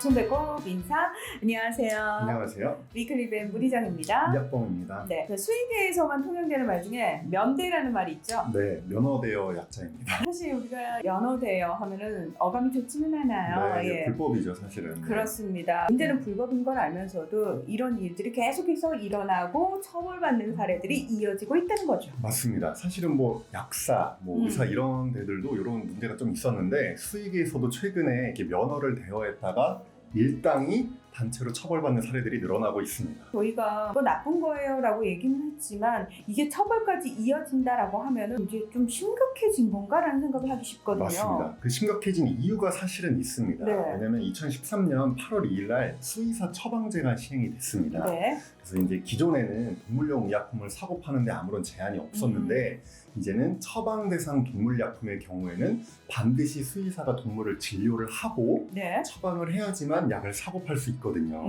손배꼽 인사. 안녕하세요. 안녕하세요. 위클리뱅 문희정입니다. 이학범입니다. 네, 수의계에서만 통용되는 말 중에 면대라는 말이 있죠. 네, 면허대여 약자입니다. 사실 우리가 면허대여 하면은 어감이 좋지는 않아요. 네, 예. 불법이죠, 사실은. 그렇습니다. 문제는 불법인 걸 알면서도 이런 일들이 계속해서 일어나고 처벌받는 사례들이 이어지고 있다는 거죠. 맞습니다. 사실은 뭐 약사, 뭐 의사 이런 데들도 이런 문제가 좀 있었는데 수의계에서도 최근에 이렇게 면허를 대여했다가 일당이 단체로 처벌받는 사례들이 늘어나고 있습니다. 저희가 이거 나쁜 거예요 라고 얘기는 했지만 이게 처벌까지 이어진다라고 하면은 이제 좀 심각해진 건가라는 생각을 하기 쉽거든요. 맞습니다. 그 심각해진 이유가 사실은 있습니다. 네. 왜냐하면 2013년 8월 2일 날 수의사 처방제가 시행이 됐습니다. 네. 그래서 이제 기존에는 동물용 의약품을 사고 파는데 아무런 제한이 없었는데 이제는 처방 대상 동물약품의 경우에는 반드시 수의사가 동물을 진료를 하고 네. 처방을 해야지만 약을 사고 팔 수 있거든요.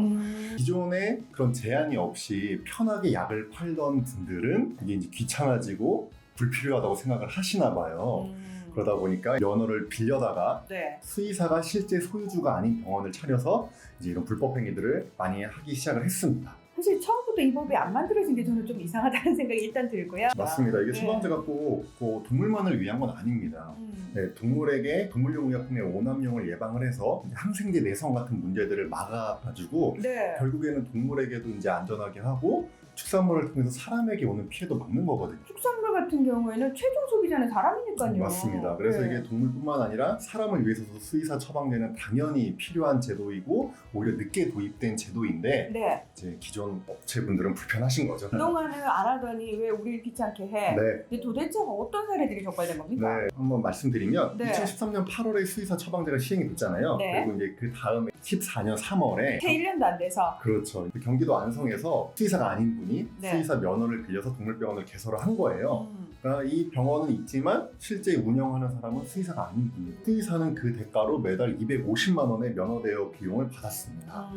기존에 그런 제한이 없이 편하게 약을 팔던 분들은 이게 이제 귀찮아지고 불필요하다고 생각을 하시나 봐요. 그러다 보니까 면허를 빌려다가 네. 수의사가 실제 소유주가 아닌 병원을 차려서 이제 이런 불법 행위들을 많이 하기 시작을 했습니다. 사실 처음부터 이 법이 안 만들어진 게 저는 좀 이상하다는 생각이 일단 들고요. 맞습니다. 이게 네. 처방제가 꼭 동물만을 위한 건 아닙니다. 네, 동물에게 동물용 의약품의 오남용을 예방을 해서 항생제 내성 같은 문제들을 막아가지고 네. 결국에는 동물에게도 이제 안전하게 하고 축산물을 통해서 사람에게 오는 피해도 막는 거거든요. 축산물 같은 경우에는 최종 소비자는 사람이니까요. 맞습니다. 그래서 네. 이게 동물뿐만 아니라 사람을 위해서도 수의사 처방제는 당연히 필요한 제도이고 오히려 늦게 도입된 제도인데 네. 이제 기존 업체분들은 불편하신 거죠. 그동안은 안 하더니 왜 우리를 귀찮게 해? 네. 근데 도대체 어떤 사례들이 적발된 겁니까? 네, 한번 말씀드리면 네. 2013년 8월에 수의사 처방제가 시행이 됐잖아요. 네. 그리고 이제 그 다음에 14년 3월에 채 1년도 안 돼서. 그렇죠. 경기도 안성에서 수의사가 아닌 분이 네. 수의사 면허를 빌려서 동물병원을 개설을 한 거예요. 그러니까 이 병원은 있지만 실제 운영하는 사람은 수의사가 아닌 분이에요. 수의사는 그 대가로 매달 250만 원의 면허대여 비용을 받았습니다.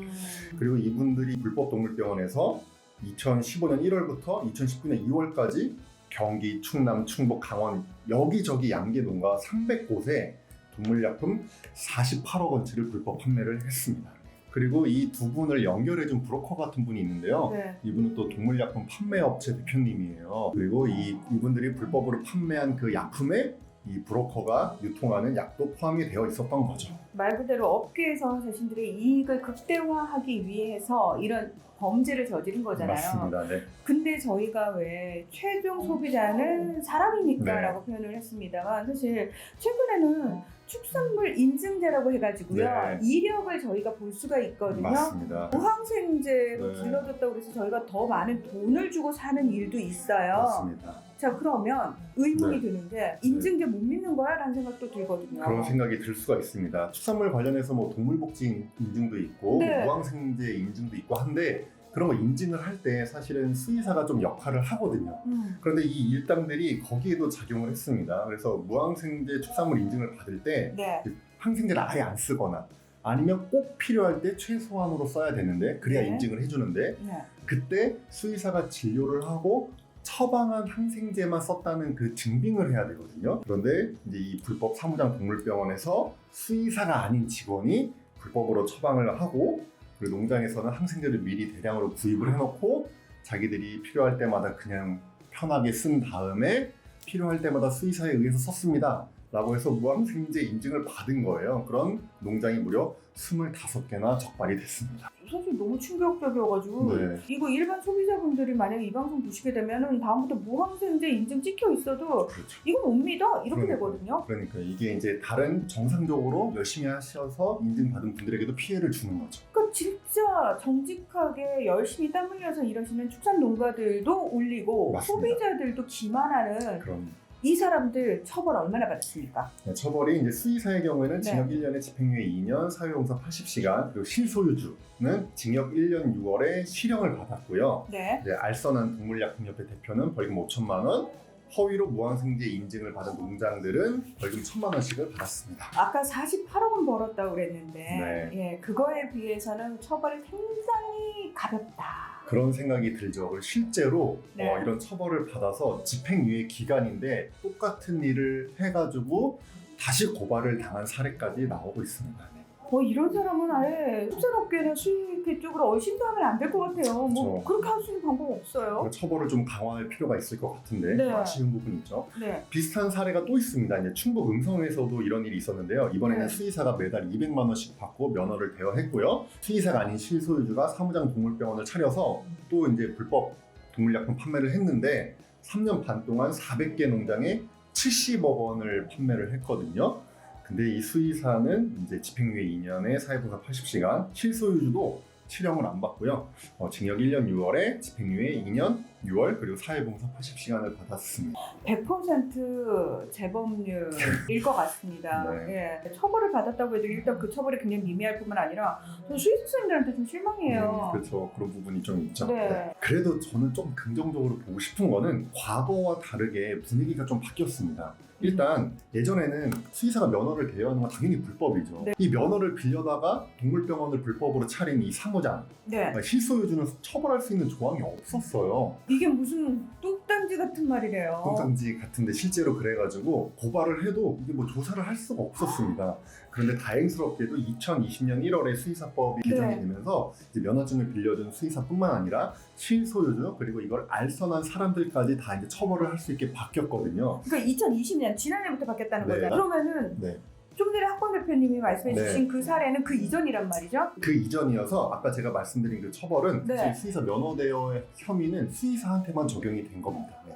그리고 이분들이 불법 동물병원에서 2015년 1월부터 2019년 2월까지 경기, 충남, 충북, 강원 여기저기 양계동과 300곳에 동물약품 48억 원치를 불법 판매를 했습니다. 그리고 이 두 분을 연결해준 브로커 같은 분이 있는데요. 네. 이분은 또 동물약품 판매업체 대표님이에요. 그리고 이분들이 불법으로 판매한 그 약품에 이 브로커가 유통하는 약도 포함이 되어 있었던 거죠. 말 그대로 업계에서 자신들의 이익을 극대화하기 위해서 이런 범죄를 저지른 거잖아요. 맞습니다. 네. 근데 저희가 왜 최종 소비자는 사람이니까 네. 라고 표현을 했습니다만 사실 최근에는 축산물 인증제라고 해가지고요. 네. 이력을 저희가 볼 수가 있거든요. 맞습니다. 무항생제로 네. 길러줬다고 그래서 저희가 더 많은 돈을 주고 사는 일도 있어요. 맞습니다. 자, 그러면 의문이 네. 드는 게 인증제 못 믿는 거야? 라는 생각도 들거든요. 그런 생각이 들 수가 있습니다. 축산물 관련해서 뭐 동물복지 인증도 있고 네. 무항생제 인증도 있고 한데 그런 거 인증을 할 때 사실은 수의사가 좀 역할을 하거든요. 그런데 이 일당들이 거기에도 작용을 했습니다. 그래서 무항생제 축산물 인증을 받을 때 네. 항생제를 아예 안 쓰거나 아니면 꼭 필요할 때 최소한으로 써야 되는데 그래야 네. 인증을 해주는데 네. 그때 수의사가 진료를 하고 처방한 항생제만 썼다는 그 증빙을 해야 되거든요. 그런데 이제 이 불법 사무장 동물병원에서 수의사가 아닌 직원이 불법으로 처방을 하고 그리고 농장에서는 항생제를 미리 대량으로 구입을 해놓고 자기들이 필요할 때마다 그냥 편하게 쓴 다음에 필요할 때마다 수의사에 의해서 썼습니다. 라고 해서 무항생제 인증을 받은 거예요. 그런 농장이 무려 25개나 적발이 됐습니다. 사실 너무 충격적이어가지고 네. 이거 일반 소비자분들이 만약에 이 방송 보시게 되면은 다음부터 무항생제 인증 찍혀 있어도 그렇죠. 이건 못 믿어 이렇게 그러니까요. 되거든요. 그러니까 이게 이제 다른 정상적으로 열심히 하셔서 인증받은 분들에게도 피해를 주는 거죠. 그러니까 진짜 정직하게 열심히 땀 흘려서 일하시는 축산 농가들도 울리고 맞습니다. 소비자들도 기만하는 그럼 이 사람들 처벌 얼마나 받았습니까? 처벌이 이제 수의사의 경우에는 네. 징역 1년에 집행유예 2년, 사회용사 80시간, 그리고 실소유주는 징역 1년 6월에 실형을 받았고요. 네. 이제 알선한 동물약품협회 대표는 벌금 5천만 원, 허위로 무항생제 인증을 받은 농장들은 벌금 1,000만 원씩을 받았습니다. 아까 48억 원 벌었다고 그랬는데 네. 예, 그거에 비해서는 처벌이 굉장히 가볍다. 그런 생각이 들죠. 그리고 실제로 네. 이런 처벌을 받아서 집행유예 기간인데 똑같은 일을 해가지고 다시 고발을 당한 사례까지 나오고 있습니다. 네. 이런 사람은 아예 숙산업계나 수익 쪽으로 얼씬도 하면 안 될 것 같아요. 뭐 그렇죠. 그렇게 할 수 있는 방법 없어요. 처벌을 좀 강화할 필요가 있을 것 같은데 네. 아쉬운 부분이 있죠. 네. 비슷한 사례가 또 있습니다. 이제 충북 음성에서도 이런 일이 있었는데요. 이번에는 네. 수의사가 매달 200만 원씩 받고 면허를 대여했고요. 수의사가 아닌 실소유주가 사무장 동물병원을 차려서 또 이제 불법 동물약품 판매를 했는데 3년 반 동안 400개 농장에 70억 원을 판매를 했거든요. 근데 이 수의사는 이제 집행유예 2년에 사회봉사 80시간, 실소유주도 실형을 안 받고요. 징역 1년 6월에 집행유예 2년 6월 그리고 사회봉사 80시간을 받았습니다. 100% 재범률일 것 같습니다. 네. 예. 처벌을 받았다고 해도 일단 그 처벌이 굉장히 미미할 뿐만 아니라 저는 수의사 선생님들한테 좀 실망해요. 그렇죠. 그런 부분이 좀 있죠. 네. 그래도 저는 좀 긍정적으로 보고 싶은 거는 과거와 다르게 분위기가 좀 바뀌었습니다. 일단 예전에는 수의사가 면허를 대여하는 건 당연히 불법이죠. 네. 이 면허를 빌려다가 동물병원을 불법으로 차린 이 사무장, 네. 실소유주는 처벌할 수 있는 조항이 없었어요. 이게 무슨 뚝단지 같은 말이래요. 똥장지 같은데 실제로 그래가지고 고발을 해도 이게 뭐 조사를 할 수가 없었습니다. 그런데 다행스럽게도 2020년 1월에 수의사법이 개정이 네. 되면서 이제 면허증을 빌려준 수의사뿐만 아니라 실소유주 그리고 이걸 알선한 사람들까지 다 이제 처벌을 할 수 있게 바뀌었거든요. 그러니까 2020년 지난해부터 바뀌었다는 네. 거잖아요. 그러면은 네. 좀 전에 학권 대표님이 말씀해주신 네. 그 사례는 그 이전이란 말이죠? 그 이전이어서 아까 제가 말씀드린 그 처벌은 네. 사실 수의사 면허 대여의 혐의는 수의사한테만 적용이 된 겁니다. 네.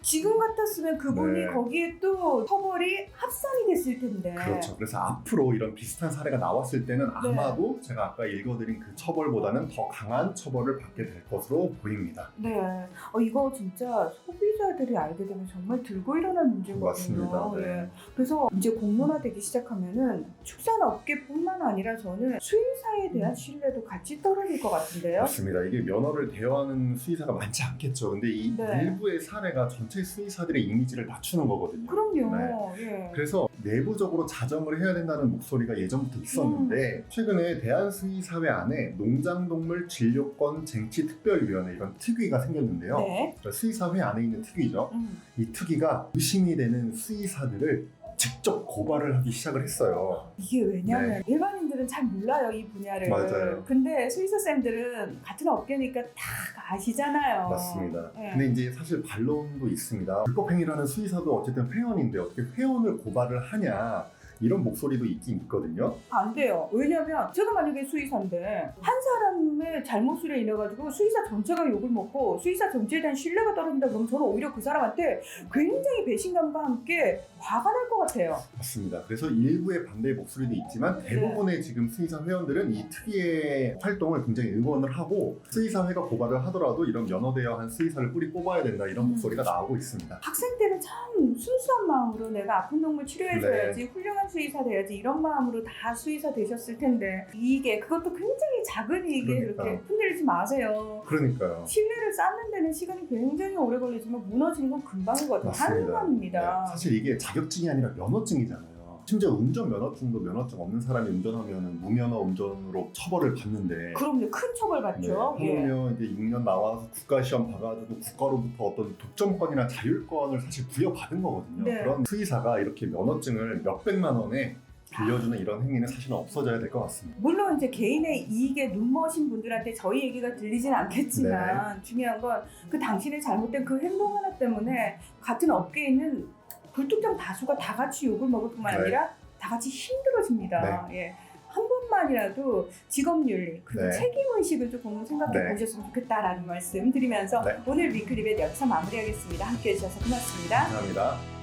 지금 같았으면 그분이 네. 거기에 또 처벌이 합산이 됐을 텐데. 그렇죠. 그래서 앞으로 이런 비슷한 사례가 나왔을 때는 아마도 제가 아까 읽어드린 그 처벌보다는 더 강한 처벌을 받게 될 것으로 보입니다. 네. 이거 진짜 소비자들이 알게 되면 정말 들고 일어날 문제거든요. 맞습니다. 네. 예. 그래서 이제 공론화되기 시작하면은 축산업계뿐만 아니라 저는 수의사에 대한 신뢰도 같이 떨어질 것 같은데요. 맞습니다. 이게 면허를 대여하는 수의사가 많지 않겠죠. 근데 이 네. 일부의 사례가 전체 수의사들의 이미지를 낮추는 거거든요. 그럼요. 네. 예. 그래서 내부적으로 자정을 해야 된다는 목소리가 예전부터 있었는데 최근에 대한수의사회 안에 농장동물 진료권 쟁취특별위원회 이런 특위가 생겼는데요. 네. 그러니까 수의사회 안에 있는 특위죠. 이 특위가 의심이 되는 수의사들을 직접 고발을 하기 시작을 했어요. 이게 왜냐면 일반인들은 잘 몰라요, 이 분야를. 맞아요. 근데 수의사쌤들은 같은 업계니까 다 아시잖아요. 맞습니다. 네. 근데 이제 사실 반론도 있습니다. 불법행위라는 수의사도 어쨌든 회원인데 어떻게 회원을 고발을 하냐 이런 목소리도 있긴 있거든요. 안 돼요. 왜냐면 제가 만약에 수의사인데 한 사람의 잘못으로 인해 가지고 수의사 전체가 욕을 먹고 수의사 전체에 대한 신뢰가 떨어진다 그러면 저는 오히려 그 사람한테 굉장히 배신감과 함께 화가 날 것 같아요. 맞습니다. 그래서 일부의 반대의 목소리도 있지만 대부분의 지금 수의사 회원들은 이 특위의 활동을 굉장히 응원을 하고 수의사회가 고발을 하더라도 이런 면허 대여한 수의사를 뿌리 뽑아야 된다 이런 목소리가 나오고 있습니다. 학생 때는 참 순수한 마음으로 내가 아픈 동물 치료해줘야지 훌륭한 수의사 돼야지 이런 마음으로 다 수의사 되셨을 텐데 이게 그것도 굉장히 작은 이익에 그러니까. 그렇게 흔들리지 마세요. 그러니까요. 신뢰를 쌓는 데는 시간이 굉장히 오래 걸리지만 무너지는 건 금방이거든요. 맞습니다. 한순간입니다. 네. 사실 이게 자격증이 아니라 면허증이잖아요. 심지어 운전면허증도 면허증 없는 사람이 운전하면 무면허 운전으로 처벌을 받는데 그럼요. 큰 처벌 받죠. 예. 그러면 이제 6년 나와서 국가시험 봐가지고 국가로부터 어떤 독점권이나 자율권을 사실 부여받은 거거든요. 네. 그런 수의사가 이렇게 면허증을 몇백만 원에 빌려주는 이런 행위는 사실은 없어져야 될 것 같습니다. 물론 이제 개인의 이익에 눈머신 분들한테 저희 얘기가 들리진 않겠지만 중요한 건 그 당신의 잘못된 그 행동 하나 때문에 같은 업계에 있는 불특정 다수가 다 같이 욕을 먹을 뿐만 아니라 다 같이 힘들어집니다. 예. 한 번만이라도 직업윤리 그리고 책임의식을 조금 생각해 보셨으면 좋겠다라는 말씀 드리면서 오늘 위클리벳 여기서 마무리하겠습니다. 함께해 주셔서 고맙습니다. 감사합니다.